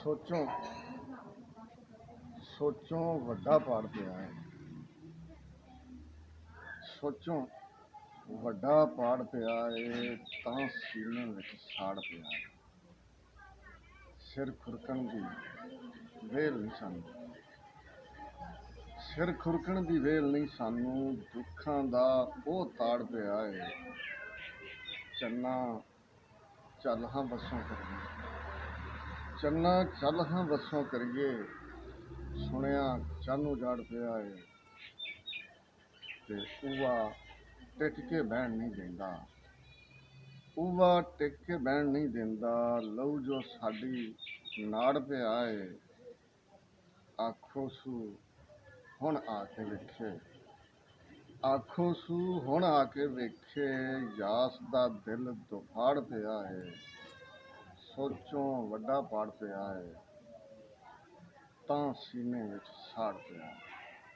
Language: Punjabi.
ਸੋਚੋਂ ਸੋਚੋਂ ਵੱਡਾ ਪਾੜ ਪਿਆ ਹੈ। ਸੋਚੋਂ ਵੱਡਾ ਪਾੜ ਪਿਆ ਏ ਤਾਂ ਸੀਨੇ ਵਿੱਚ ਸਾੜ ਪਿਆ ਹੈ। ਸਿਰ ਖੁਰਕਣ ਦੀ ਵੇਲ ਨਹੀਂ ਸਾਨੂੰ, ਸਿਰ ਖੁਰਕਣ ਦੀ ਵੇਲ ਨਹੀਂ ਸਾਨੂੰ, ਦੁੱਖਾਂ ਦਾ ਉਹ ਤਾੜ ਪਿਆ ਏ। ਚੰਨਾ ਚੱਲ ਹਾਂ ਵੱਸੋਂ ਕਰੀਏ, ਚੰਨਾ ਚੱਲ ਹਾਂ ਵੱਸੋਂ ਕਰੀਏ, ਸੁਣਿਆ ਚੰਨ ਉਜਾੜ ਪਿਆ ਏ। ਤੇ ਊਆ ਟਿਕ ਕੇ ਬਹਿਣ ਨਹੀਂ ਦਿੰਦਾ, ਊਆ ਟਿਕ ਕੇ ਬਹਿਣ ਨਹੀਂ ਦਿੰਦਾ, ਲਹੂ ਜੋ ਸਾਡੀ ਨਾੜ ਪਿਆ ਏ। ਆਖੋ ਸੂ ਹੁਣ ਆ ਕੇ ਵੇਖੇ, ਆਖੋ ਸੂ ਹੁਣ ਆ ਕੇ ਵੇਖੇ, ਯਾਸ ਦਾ ਦਿਲ ਦੁਫਾੜ ਪਿਆ ਏ। ਸੋਚੋਂ ਵੱਡਾ ਪਾੜ ਪਿਆ ਏ ਤਾਂ ਸੀਨੇ ਵਿੱਚ ਸਾੜ ਪਿਆ।